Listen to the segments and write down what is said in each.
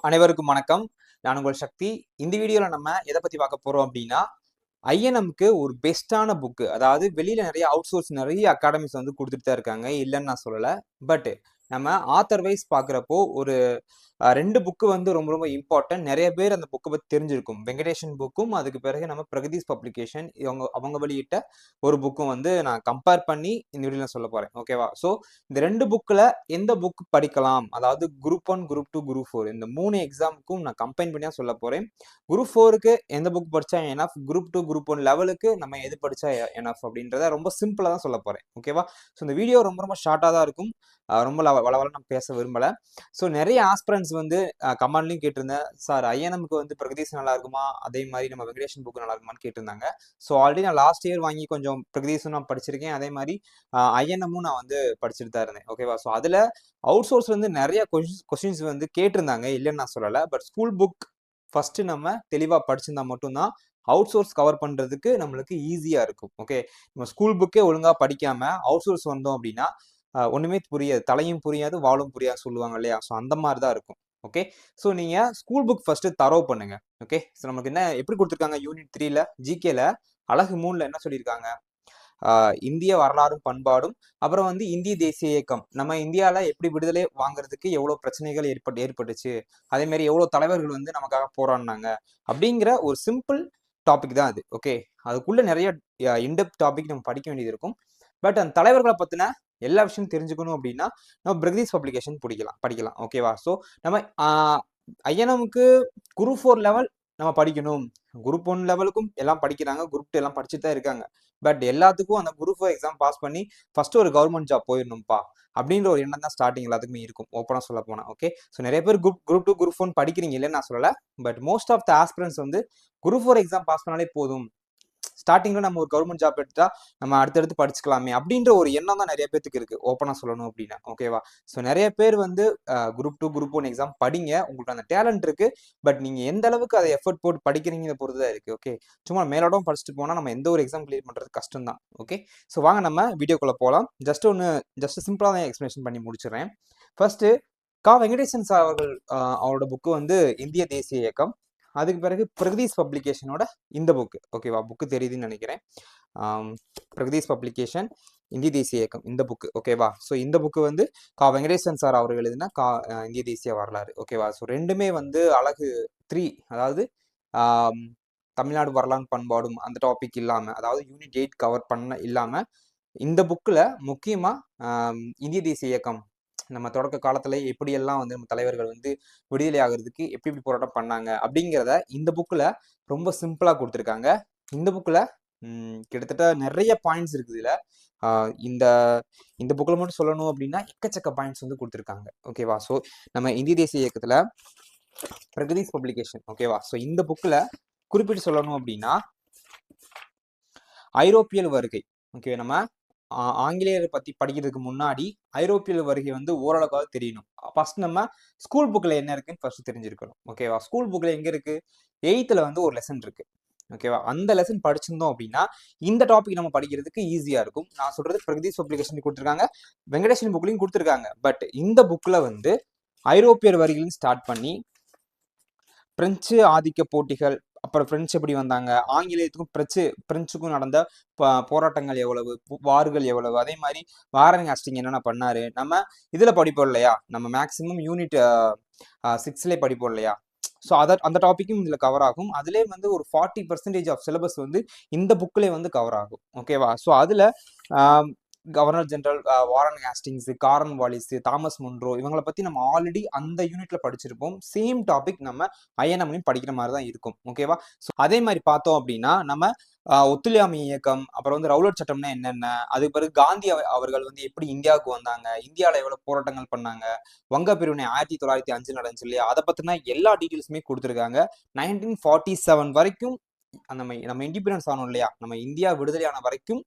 அனைவருக்கும் வணக்கம். நான் உங்கள் சக்தி. இந்த வீடியோல நம்ம எத பத்தி பார்க்க போறோம் அப்டின்னா, ஐஎன்எம்க்கு ஒரு பெஸ்ட்டான புக். அதாவது வெளியில நெறைய நெறைய அகாடமிஸ் வந்து குடுத்துட்டு தான் இருக்காங்க. இல்லன்னு நான் சொல்லல. பட் நம்ம ஆத்தர் வைஸ் பார்க்குறப்போ ஒரு 2 புக் வந்து ரொம்ப ரொம்ப இம்பார்ட்டன்ட். நெறைய பேர் அந்த புக்க பத்தி தெரிஞ்சிருக்கும். வெங்கடேஷன் புக்கும், அதுக்கு பிறகு நம்ம பிரகதீஷ் பப்ளிகேஷன் அவங்க வெளியிட்ட ஒரு புக்கும் வந்து நான் கம்பேர் பண்ணி இந்த வீடியோல சொல்லப் போறேன். ஓகேவா? ஸோ இந்த 2 புக்ல எந்த புக் படிக்கலாம்? அதாவது குரூப் 1, குரூப் 2, குரூப் 4 இந்த 3 எக்ஸாம்க்கும் நான் கம்பைன் பண்ணி தான் சொல்லப் போறேன். குரூப் 4க்கு எந்த புக் படிச்சா எனஃப், குரூப் 2, குரூப் 1 லெவலுக்கு நம்ம எது படிச்சா எனஃப் அப்படின்றத ரொம்ப சிம்பிளா தான் சொல்லப் போறேன். ஓகேவா? ஸோ இந்த வீடியோ ரொம்ப ரொம்ப ஷார்ட்டா தான் இருக்கும். ரொம்ப வளவளன்னு நான் பேச விரும்பல. ஸோ நெறைய ஆஸ்பிரண்ட்ஸ் வந்து கமெண்ட்லயும் கேட்டிருந்தேன். சார் ஐஎன்எம்க்கு வந்து பிரகதீஷ் நல்லா இருக்குமா? அதே மாரி நம்ம வெங்கடேஷன் புக் நல்லா இருக்குமான்னு கேட்டிருந்தாங்க. ஸோ ஆல்ரெடி நான் லாஸ்ட் இயர் வாங்கி கொஞ்சம் பிரகதீஷும் நான் படிச்சிருக்கேன். அதே மாரி ஐஎன்எம்மும் நான் வந்து படிச்சுட்டு தான் இருந்தேன். ஓகேவா? ஸோ அதுல அவுட் சோர்ஸ்ல இருந்து நெறைய கொஸ்டின்ஸ் வந்து கேட்டிருந்தாங்க. இல்லன்னு நான் சொல்லல. பட் ஸ்கூல் புக் ஃபர்ஸ்ட் நம்ம தெளிவா படிச்சிருந்தா மட்டும் தான் அவுட் சோர்ஸ் கவர் பண்றதுக்கு நம்மளுக்கு ஈஸியா இருக்கும். ஓகே. நம்ம ஸ்கூல் புக்கே ஒழுங்கா படிக்காம அவுட் சோர்ஸ் வந்தோம் அப்டின்னா, ஒண்ணுமே புரியாது. தலையும் புரியாது, வாலும் புரியாது சொல்லுவாங்க இல்லையா? ஸோ அந்த மாரி தான் இருக்கும். ஓகே. ஸோ நீங்க ஸ்கூல் புக் ஃபர்ஸ்ட் தரோவ் பண்ணுங்க. ஓகே. ஸோ நமக்கு என்ன எப்படி குடுத்திருக்காங்க யூனிட் 3ல ஜிகேல அலகு 3ல என்ன சொல்லியிருக்காங்க? இந்திய வரலாறும் பண்பாடும், அப்புறம் வந்து இந்திய தேசிய இயக்கம். நம்ம இந்தியால எப்படி விடுதலை வாங்குறதுக்கு எவ்வளவு பிரச்சனைகள் ஏற்பட்டுச்சு. அதே மாரி எவ்வளவு தலைவர்கள் வந்து நமக்காக போராடுனாங்க. அப்படிங்கிற ஒரு சிம்பிள் டாபிக் தான் அது. ஓகே. அதுக்குள்ள நெறைய இன்டெப்த் டாபிக் நம்ம படிக்க வேண்டியது இருக்கும். பட் அந்த தலைவர்கள பத்தின எல்லா விஷயமும் தெரிஞ்சுக்கணும் அப்படின்னா, நம்ம பிரகதீஷ் பப்ளிகேஷன் படிக்கலாம். ஓகேவா? ஸோ நம்ம ஐஎன்எம்க்கு குரூப் 4 லெவல் நம்ம படிக்கணும். குரூப் 1 லெவலுக்கும் எல்லாம் படிக்கிறாங்க. குரூப் 2 எல்லாம் படிச்சுட்டு தான் இருக்காங்க. பட் எல்லாத்துக்கும் அந்த குரூப் 4 எக்ஸாம் பாஸ் பண்ணி ஃபர்ஸ்ட் ஒரு கவர்ன்மென்ட் ஜாப் போயிரணும்ப்பா. அப்படின்ற ஒரு எண்ணம் தான் ஸ்டார்டிங் எல்லாத்துக்குமே இருக்கும். ஓப்பனா சொல்லப்போனா. ஓகே. ஸோ நெறைய பேர் குரூப் 2, குரூப் 1 படிக்கிறீங்க இல்லன்னு நான் சொல்லல. But most of the aspirants வந்து குரூப் 4 எக்ஸாம் பாஸ் பண்ணாலே போதும். ஸ்டார்டிங்ல நம்ம ஒரு கவர்ன்மென்ட் ஜாப் எடுத்துட்டா நம்ம அடுத்தடுத்து படிச்சுக்கலாமே அப்படின்ற ஒரு எண்ணம் தான் நெறைய பேத்துக்கு இருக்கு. ஓப்பனா சொல்லணும் அப்படின்னா. ஓகேவா? ஸோ நெறைய பேர் வந்து குரூப் 2, குரூப் 1 எக்ஸாம் படிங்க. உங்களுக்கு அந்த டேலண்ட் இருக்கு. பட் நீங்க எந்த அளவுக்கு அத எஃபோர்ட் போட்டு படிக்கிறீங்கறத பொறுத்து தான் இருக்கு. ஓகே. சும்மா மேலோட்டமா படிச்சுட்டு போனா நம்ம எந்த ஒரு எக்ஸாம் கிளியர் பண்றது கஷ்டம் தான். ஓகே. ஸோ வாங்க நம்ம வீடியோக்குள்ள போலாம். ஜஸ்ட் சிம்பிளா தான் எக்ஸ்பிளனேஷன் பண்ணி முடிச்சுடுறேன். ஃபர்ஸ்ட் வெங்கடேசன் சார் அவர்கள் அவரோட புக் வந்து இந்திய தேசிய இயக்கம். அதுக்கு பிறகு பிரகதீஷ் பப்ளிகேஷனோட இந்த புக். ஓகேவா? புக் தெரியுதுன்னு நெனைக்கிறேன். பிரகதீஷ் பப்ளிகேஷன் இந்திய தேசிய இயக்கம் இந்த புக். ஓகேவா? ஸோ இந்த புக் வந்து வெங்கடேசன் சார் அவர்கள் எழுதின இந்திய தேசிய வரலாறு. ஓகேவா? ஸோ 2மே வந்து அலகு 3 அதாவது ஆம், தமிழ்நாடு வரலாறும் பண்பாடும் அந்த டாபிக் இல்லாம, அதாவது யூனிட் 8 கவர் பண்ண இல்லாம, இந்த புக்ல முக்கியமா இந்திய தேசிய இயக்கம் நம்ம தொடக்க காலத்துல எப்படியெல்லாம் வந்து நம்ம தலைவர்கள் வந்து விடுதலை ஆகுறதுக்கு எப்படி எப்படி போராட்டம் பண்ணாங்க அப்படிங்கிறத இந்த புக்ல ரொம்ப சிம்பிளா கொடுத்துருக்காங்க. இந்த புக்ல கிட்டத்தட்ட நிறைய பாயிண்ட்ஸ் இருக்குது இதுல. இந்த இந்த புக்ல மட்டும் சொல்லணும் அப்படின்னா எக்கச்சக்க பாயிண்ட்ஸ் வந்து கொடுத்துருக்காங்க. ஓகேவா? ஸோ நம்ம இந்திய தேசிய இயக்கத்துல பிரகதீஷ் பப்ளிகேஷன். ஓகேவா? ஸோ இந்த புக்ல குறிப்பிட்டு சொல்லணும் அப்படின்னா ஐரோப்பியல் வருகை. ஓகே. நம்ம ஆங்கிலேயரை பத்தி படிக்கிறதுக்கு முன்னாடி ஐரோப்பியல் வருகை வந்து ஓரளவுக்காவது தெரியணும். ஃபர்ஸ்ட் நம்ம ஸ்கூல் புக்ல என்ன இருக்குன்னு ஃபர்ஸ்ட் தெரிஞ்சிருக்கணும். ஓகேவா? ஸ்கூல் புக்ல எங்க இருக்கு? 8th வந்து ஒரு லெசன் இருக்கு. ஓகேவா? அந்த லெசன் படிச்சிருந்தோம் அப்படின்னா இந்த டாபிக் நம்ம படிக்கிறதுக்கு ஈஸியா இருக்கும். நான் சொல்றது பிரகதீஷ் பப்ளிகேஷன் கொடுத்துருக்காங்க. வெங்கடேஷன் புக்லயும் கொடுத்துருக்காங்க. பட் இந்த புக்ல வந்து ஐரோப்பியர் வருகைன்னு ஸ்டார்ட் பண்ணி பிரெஞ்சு ஆதிக்க போட்டிகள், அப்புறம் பிரெஞ்சு எப்படி வந்தாங்க, ஆங்கிலேயத்துக்கும் பிரெஞ்சுக்கும் நடந்த போராட்டங்கள் எவ்வளவு, வார்கள் எவ்வளவு, அதே மாதிரி வாரன் ஹேஸ்டிங் என்னென்ன பண்ணாரு, நம்ம இதுல படிப்போம் இல்லையா, நம்ம மேக்சிமம் யூனிட் 6லே படிப்போம் இல்லையா. ஸோ அந்த டாபிக்கும் இதுல கவர் ஆகும். அதுலேயே வந்து ஒரு 40% ஆஃப் சிலபஸ் வந்து இந்த புக்லேயே வந்து கவர் ஆகும். ஓகேவா? ஸோ அதுல கவர்னர் ஜெனரல் வாரன் ஹேஸ்டிங்ஸ், காரன் வாலிஸ், தாமஸ் முன்ரோ இவங்களை பத்தி நம்ம ஆல்ரெடி அந்த யூனிட்ல படிச்சிருப்போம். சேம் டாபிக் நம்ம ஐஎன்எம்லையும் படிக்கிற மாதிரி தான் இருக்கும். ஓகேவா? ஸோ அதே மாதிரி பார்த்தோம் அப்படின்னா நம்ம ஒத்துழையாமை இயக்கம், அப்புறம் வந்து ரவுலட் சட்டம்னா என்னென்ன, அதுக்கு பிறகு காந்தி அவர்கள் வந்து எப்படி இந்தியாவுக்கு வந்தாங்க, இந்தியாவில் எவ்வளவு போராட்டங்கள் பண்ணாங்க, வங்க பிரிவினை 1905 நடந்துச்சு இல்லையா, அதை பத்தின எல்லா டீட்டெயில்ஸுமே கொடுத்துருக்காங்க. 1947 வரைக்கும் நம்ம இண்டிபெண்டன்ஸ் ஆனோம் இல்லையா, நம்ம இந்தியா விடுதலையான வரைக்கும்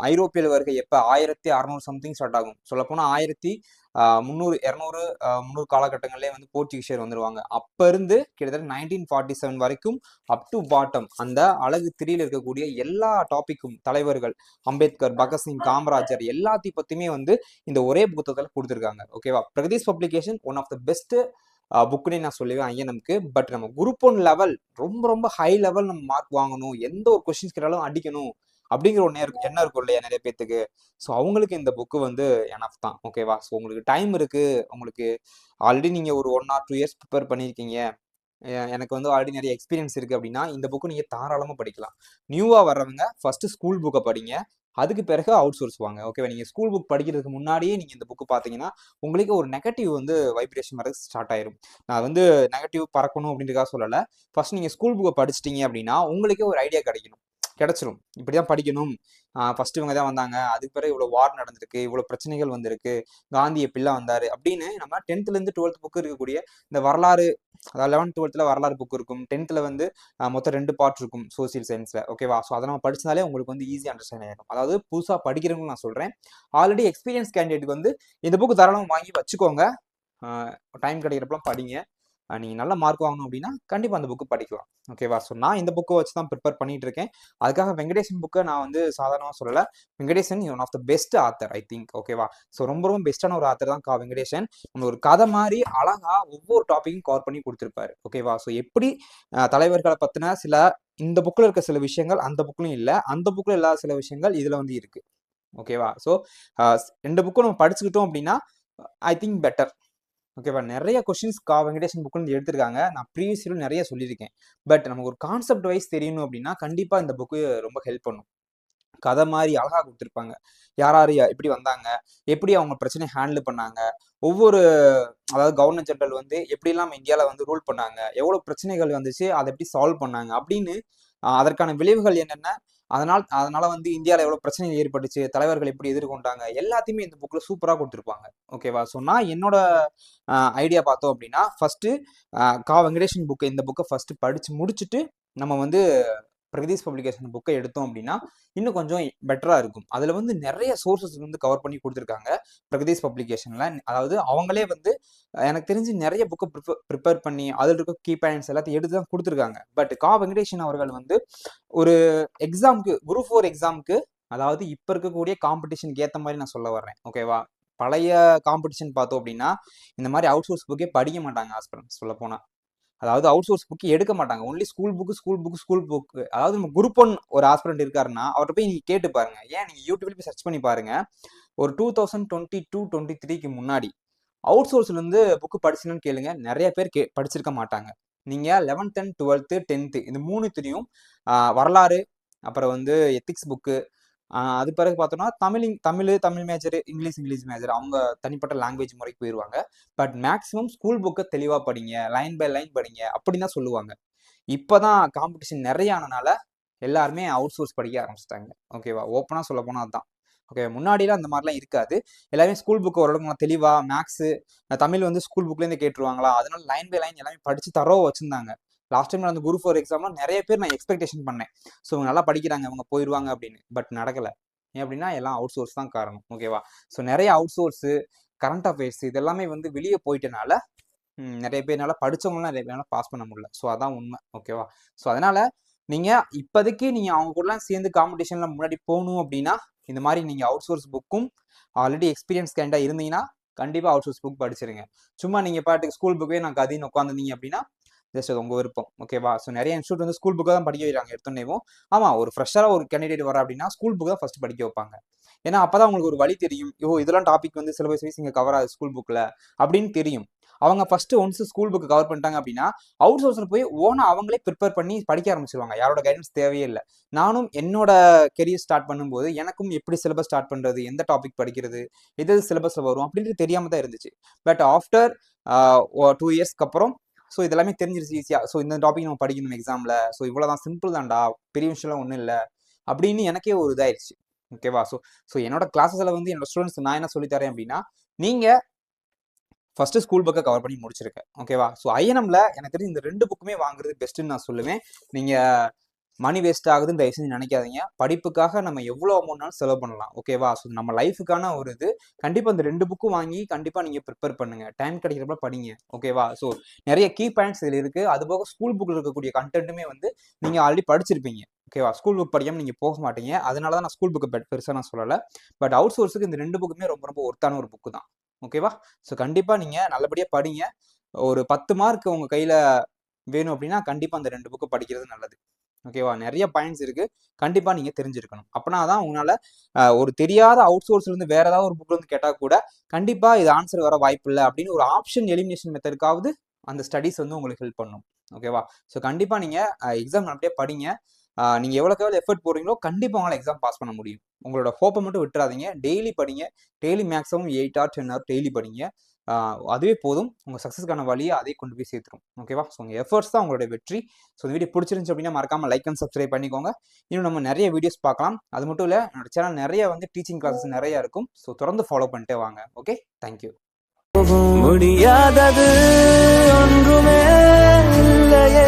ஐரோப்பியல் வருகை எப்ப 1600 சம்திங் ஸ்டார்ட் ஆகும். சொல்லப்போனா 1300 காலகட்டங்களிலே வந்து போர்ச்சுகீசியர் வந்துருவாங்க. அப்ப இருந்து கிட்டத்தட்ட 1947 வரைக்கும் அப் டு பாட்டம் அந்த அழகு 3ல இருக்கக்கூடிய எல்லா டாபிக்கும் தலைவர்கள் அம்பேத்கர், பகத்சிங், காமராஜர் எல்லாத்தையும் பத்தியுமே வந்து இந்த ஒரே புத்தகத்துல கொடுத்துருக்காங்க. ஓகேவா? Pragathish publication one of the best புக்குன்னே நான் சொல்லுவேன் ஐஎன்எம்க்கு. பட் நம்ம குரூப் 1 லெவல் ரொம்ப ரொம்ப ஹை லெவல் நம்ம மார்க் வாங்கணும், எந்த ஒரு கொஸ்டின்ஸ் கேட்டாலும் அடிக்கணும் அப்படிங்கிற ஒரு எண்ணம் இருக்கும் இல்லையா நிறைய பேத்துக்கு. ஸோ அவங்களுக்கு இந்த புக்கு வந்து எனஃப் தான். ஓகேவா? ஸோ உங்களுக்கு டைம் இருக்கு, உங்களுக்கு ஆல்ரெடி நீங்க ஒரு 1 ஆர் 2 இயர்ஸ் ப்ரிப்பேர் பண்ணியிருக்கீங்க, எனக்கு வந்து ஆல்ரெடி நிறைய எக்ஸ்பீரியன்ஸ் இருக்கு அப்படின்னா இந்த புக்கு நீங்க தாராளமா படிக்கலாம். நியூவா வர்றவங்க ஃபர்ஸ்ட் ஸ்கூல் புக்கை படிங்க, அதுக்கு பிறகு அவுட் சோர்ஸ் வாங்க. ஓகேவா? நீங்க ஸ்கூல் புக் படிக்கிறதுக்கு முன்னாடியே நீங்க இந்த புக்கு பார்த்தீங்கன்னா உங்களுக்கு ஒரு நெகட்டிவ் வந்து வைப்ரேஷன் வர ஸ்டார்ட் ஆயிரும். நான் வந்து நெகட்டிவ் பறக்கணும் அப்படின்றதுக்காக சொல்லல. ஃபர்ஸ்ட் நீங்க ஸ்கூல் புக்கை படிச்சிட்டீங்க அப்படின்னா உங்களுக்கே ஒரு ஐடியா கிடைச்சிரும். இப்படிதான் படிக்கணும். ஃபர்ஸ்ட் இவங்க தான் வந்தாங்க, அதுக்கு பிறகு இவ்வளவு வார் நடந்திருக்கு, இவ்வளவு பிரச்சனைகள் வந்திருக்கு, காந்தி எப்படிலாம் வந்தாரு அப்படின்னு நம்ம 10th இருந்து 12th புக்கு இருக்கக்கூடிய இந்த வரலாறு, அதாவது 11th 12th வரலாறு புக் இருக்கும், 10th வந்து மொத்தம் 2 பார்ட் இருக்கும் சோசியல் சயின்ஸ்ல. ஓகேவா? ஸோ அதை நம்ம படிச்சதாலே உங்களுக்கு வந்து ஈஸி அண்டர்ஸ்டாண்ட் ஆயிடும். அதாவது புதுசா படிக்கிறவங்க நான் சொல்றேன், ஆல்ரெடி எக்ஸ்பீரியன்ஸ் கேண்டிடேட்டுக்கு வந்து இந்த புக்கு தாராளமாக வாங்கி வச்சுக்கோங்க. டைம் கிடைக்கிறப்பலாம் படிங்க. நீங்க நல்ல மார்க் வாங்கணும் அப்படின்னா கண்டிப்பா அந்த புக்கு படிக்கலாம். ஓகேவா? ஸோ நான் இந்த புக்கை வச்சு தான் ப்ரிப்பேர் பண்ணிட்டு இருக்கேன். அதுக்காக வெங்கடேசன் புக்கை நான் வந்து சாதாரணமாக சொல்லல. Venkatesan one of the best author I think. ஓகேவா? ஸோ ரொம்ப ரொம்ப பெஸ்டான ஒரு ஆத்தர் தான் வெங்கடேசன். நம்ம ஒரு கதை மாதிரி அழகா ஒவ்வொரு டாப்பிக்கும் கவர் பண்ணி கொடுத்துருப்பாரு. ஓகேவா? ஸோ எப்படி தலைவர்களை பத்தின இந்த புக்கில் இருக்க சில விஷயங்கள் அந்த புக்லையும் இல்லை, அந்த புக்கில் இல்லாத சில விஷயங்கள் இதுல வந்து இருக்கு. ஓகேவா? ஸோ 2 புக்கும் நம்ம படிச்சுக்கிட்டோம் அப்படின்னா ஐ திங்க் பெட்டர். ஓகேவா? நிறைய கொஸ்டின்ஸ் வெங்கடேசன் புக்ல இருந்து எடுத்திருக்காங்க. நான் ப்ரீவியஸ் இயர் நிறைய சொல்லியிருக்கேன். பட் நமக்கு ஒரு கான்செப்ட் வைஸ் தெரியணும் அப்படின்னா கண்டிப்பா இந்த புக்கு ரொம்ப ஹெல்ப் பண்ணும். கதை மாதிரி அழகா கொடுத்துருப்பாங்க. யார் எப்படி வந்தாங்க, எப்படி அவங்க பிரச்சனையை ஹேண்டில் பண்ணாங்க, ஒவ்வொரு அதாவது கவர்னர் ஜெனரல் வந்து எப்படிலாம் இந்தியாவில் வந்து ரூல் பண்ணாங்க, எவ்வளவு பிரச்சனைகள் வந்துச்சு, அதை எப்படி சால்வ் பண்ணாங்க அப்படின்னு, அதற்கான விளைவுகள் என்னென்ன, அதனால வந்து இந்தியாவில் எவ்வளவு பிரச்சனைகள் ஏற்பட்டுச்சு, தலைவர்கள் எப்படி எதிர்கொண்டாங்க, எல்லாத்தையுமே இந்த புக்ல சூப்பரா கொடுத்துருப்பாங்க. ஓகேவா? ஸோ நான் என்னோட ஐடியா பார்த்தோம் அப்படின்னா ஃபர்ஸ்ட் வெங்கடேசன் புக்கு, இந்த புக்கை ஃபர்ஸ்ட் படிச்சு முடிச்சுட்டு நம்ம வந்து பிரகதீஷ் பப்ளிகேஷன் புக்கை எடுத்தோம் அப்படின்னா இன்னும் கொஞ்சம் பெட்டரா இருக்கும். அதுல வந்து நிறைய சோர்சஸ் வந்து கவர் பண்ணி கொடுத்துருக்காங்க பிரகதீஷ் பப்ளிகேஷன்ல. அதாவது அவங்களே வந்து எனக்கு தெரிஞ்சு நிறைய புக்கை ப்ரிப்பேர் பண்ணி அதில் இருக்க கீ பாயிண்ட்ஸ் எல்லாத்தையும் எடுத்து தான் கொடுத்துருக்காங்க. பட் வெங்கடேசன் அவர்கள் வந்து ஒரு எக்ஸாமுக்கு, குரூப் 4 எக்ஸாமுக்கு, அதாவது இப்ப இருக்கக்கூடிய காம்படிஷனுக்கு ஏற்ற மாதிரி நான் சொல்ல வர்றேன். ஓகேவா? பழைய காம்படிஷன் பார்த்தோம் அப்படின்னா இந்த மாதிரி அவுட் சோர்ஸ் புக்கே படிக்க மாட்டாங்க ஆஸ்பிரண்ட்ஸ் சொல்ல போனா. அதாவது அவுட் சோர்ஸ் புக் எடுக்க மாட்டாங்க. Only school book. அதாவது நம்ம குரூப் 1 ஒரு ஆஸ்பிரண்ட் இருக்காருன்னா அவர்கிட்ட போய் நீங்க கேட்டு பாருங்க. ஏன் நீங்க யூடியூப்ல போய் சர்ச் பண்ணி பாருங்க. ஒரு 2022-23க்கு முன்னாடி அவுட் சோர்ஸ்ல இருந்து புக் படிச்சுன்னு கேளுங்க. நிறைய பேர் படிச்சிருக்க மாட்டாங்க. நீங்க 11th and 12th 10th இந்த 3த்துலயும் வரலாறு, அப்புறம் வந்து எத்திக்ஸ் புக்கு, அது பிறகு பார்த்தோம்னா தமிழ் மேஜர், இங்கிலீஷ் மேஜர், அவங்க தனிப்பட்ட லாங்குவேஜ் முறைக்கு போயிடுவாங்க. பட் மேக்ஸிமம் ஸ்கூல் புக்கை தெளிவா படிங்க, லைன் பை லைன் படிங்க அப்படின்னு தான் சொல்லுவாங்க. இப்பதான் காம்படிஷன் நிறைய ஆனனால எல்லாருமே அவுட் சோர்ஸ் படிக்க ஆரம்பிச்சிட்டாங்க. ஓகேவா? ஓப்பனா சொல்ல போனா அதுதான். ஓகே, முன்னாடிலாம் அந்த மாதிரிலாம் இருக்காது. எல்லாமே ஸ்கூல் புக் ஓரளவுக்கு தெளிவா, மேக்ஸ், தமிழ் வந்து ஸ்கூல் புக்லேருந்து கேட்டுருவாங்களா, அதனால லைன் பை லைன் எல்லாமே படிச்சு தரோவா வச்சிருந்தாங்க. லாஸ்ட் டைம் அந்த குரூப் 4 எக்ஸாம்லாம் நிறைய பேர் நான் எக்ஸ்பெக்டேஷன் பண்ணேன். ஸோ இவங்க நல்லா படிக்கிறாங்க, இவங்க போயிடுவாங்க அப்படின்னு. பட் நடக்கல. ஏன் அப்படின்னா எல்லாம் அவுட் சோர்ஸ் தான் காரணம். ஓகேவா? ஸோ நிறைய அவுட் சோர்ஸு, கரண்ட் அஃபேர்ஸ் இதெல்லாமே வந்து வெளியே போயிட்டனால நிறைய பேர்னால படிச்சவங்களாம் நிறைய பேர்னால பாஸ் பண்ண முடியல. ஸோ அதான் உண்மை. ஓகேவா? ஸோ அதனால நீங்க இப்போதைக்கு நீங்க அவங்க கூடலாம் சேர்ந்து காம்படிஷன்ல முன்னாடி போகணும் அப்படின்னா இந்த மாதிரி நீங்க அவுட் சோர்ஸ் புக்கும் ஆல்ரெடி எக்ஸ்பீரியன்ஸ் கேண்டா இருந்தீங்கன்னா கண்டிப்பா அவுட் சோர்ஸ் புக் படிச்சிருங்க. சும்மா நீங்க பாட்டுக்கு ஸ்கூல் புக்கே நான் கதின்னு உட்காந்துருந்தீங்க அப்படின்னா ஜஸ்ட் அது உங்க விருப்பம். ஓகேவா? ஸோ நிறைய இன்ஸ்டியூட் வந்து ஸ்கூல் புக்கை தான் படிக்க வைக்கிறாங்க எடுத்தோன்னேவும். ஆமா, ஒரு ஃப்ரெஷ்ஷாக ஒரு கேண்டிடேட் வர அப்படின்னா ஸ்கூல் புக் தான் ஃபர்ஸ்ட் படிக்க வைப்பாங்க. ஏன்னா அப்பதான் உங்களுக்கு ஒரு வழி தெரியும். இதெல்லாம் டாபிக் வந்து சிலபஸ் வைஸ் இங்க கவர் ஆகுது ஸ்கூல் புக்ல அப்படின்னு தெரியும். அவங்க first once school book cover பண்ணிட்டாங்க அப்படின்னா அவுட் சோர்ஸ்ல போய் ஓனா அவங்களே ப்ரிப்பேர் பண்ணி படிக்க ஆரம்பிச்சிருவாங்க. யாரோட கைடன்ஸ் தேவையே இல்லை. நானும் என்னோட கெரியர் ஸ்டார்ட் பண்ணும்போது எனக்கும் எப்படி சிலபஸ் ஸ்டார்ட் பண்றது, எந்த டாபிக் படிக்கிறது, எது சிலபஸ்ல வரும் அப்படின்றது தெரியாம தான் இருந்துச்சு. பட் ஆஃப்டர் 2 இயர்ஸ்க்கு அப்புறம் ஸோ இதெல்லாமே தெரிஞ்சிருச்சு ஈஸியா. ஸோ இந்த டாபிக் நம்ம படிக்கணும் எக்ஸாம்ல, ஸோ இவ்வளவுதான், சிம்பிள் தான்டா, பெரிய விஷயம்லாம் ஒன்றும் இல்லை அப்படின்னு எனக்கே ஒரு இதாயிருச்சு. ஓகேவா? ஸோ என்னோட கிளாஸஸ்ல வந்து என்னோட ஸ்டூடெண்ட்ஸ் நான் என்ன சொல்லி தரேன் அப்படின்னா, நீங்க ஃபர்ஸ்ட் ஸ்கூல் புக்கை கவர் பண்ணி முடிச்சிருக்கேன். ஓகேவா? ஸோ ஐஎன்எம்ல எனக்கு தெரிஞ்சு இந்த 2 புக்குமே வாங்குறது பெஸ்ட்டுன்னு நான் சொல்லுவேன். நீங்க மணி வேஸ்ட் ஆகுதுன்னு தயவு செஞ்சு நினைக்காதீங்க. படிப்புக்காக நம்ம எவ்வளோ அமௌண்ட்னாலும் செலவு பண்ணலாம். ஓகேவா? ஸோ நம்ம லைஃபுக்கான ஒரு இது. கண்டிப்பா இந்த 2 புக்கும் வாங்கி கண்டிப்பா நீங்க ப்ரிப்பேர் பண்ணுங்க. டைம் கிடைக்கிறப்ப படிங்க. ஓகேவா? ஸோ நிறைய கீ பாயிண்ட்ஸ் இதில் இருக்கு. அது போக ஸ்கூல் புக்கில் இருக்கக்கூடிய கண்டென்ட்டுமே வந்து நீங்க ஆல்ரெடி படிச்சிருப்பீங்க. ஓகேவா? ஸ்கூல் புக் படிக்காம நீங்க போக மாட்டீங்க. அதனால தான் நான் ஸ்கூல் புக்கு பெருசாக நான் சொல்லலை. பட் அவுட் சோர்ஸுக்கு இந்த 2 புக்குமே ரொம்ப ரொம்ப ஒர்த்தான ஒரு புக்கு தான். ஓகேவா? ஸோ கண்டிப்பா நீங்க நல்லபடியா படிங்க. ஒரு 10 மார்க் உங்க கையில வேணும் அப்படின்னா கண்டிப்பா அந்த 2 புக்கு படிக்கிறது நல்லது. ஓகேவா? நிறைய பாயிண்ட்ஸ் இருக்கு. கண்டிப்பா நீங்க தெரிஞ்சிருக்கணும். அப்பனா தான் உங்களால ஒரு தெரியாத அவுட் சோர்ஸ்ல இருந்து வேற ஏதாவது ஒரு புக்ல இருந்து கேட்டா கூட, கண்டிப்பா இது ஆன்சர் வர வாய்ப்பில்ல அப்படின்னு ஒரு ஆப்ஷன் எலிமினேஷன் மெத்தடுக்காவது அந்த ஸ்டடீஸ் வந்து உங்களுக்கு ஹெல்ப் பண்ணும். ஓகேவா? ஸோ கண்டிப்பா நீங்க எக்ஸாம் அப்படியே படிங்க. நீங்க எவ்வளோக்கு எவ்வளோ எஃபர்ட் போடுறீங்களோ, கண்டிப்பா உங்களால எக்ஸாம் பாஸ் பண்ண முடியும். உங்களோட ஹோப்ப மட்டும் விட்டுறாதீங்க. டெய்லி படிங்க. Daily maximum 8 hour 10 hour daily படிங்க. அதுவே போதும். உங்க சக்ஸஸ்க்கான வழிய அதே கொண்டு போய் சேர்த்துரும். ஓகேவா? ஸோ உங்க எஃபர்ட்ஸ் தான் உங்களுடைய வெற்றி. ஸோ இந்த வீடியோ பிடிச்சிருந்துச்சு அப்படின்னா மறக்காம லைக் அண்ட் சப்ஸ்கிரைப் பண்ணிக்கோங்க. இன்னும் நம்ம நிறைய வீடியோஸ் பார்க்கலாம். அது மட்டும் இல்ல, என்னோட சேனல் நிறைய வந்து டீச்சிங் கிளாஸஸ் நிறைய இருக்கும். ஸோ தொடர்ந்து ஃபாலோ பண்ணிட்டே வாங்க. Okay, thank you. முடியாதது ஒன்றுமே இல்லையே.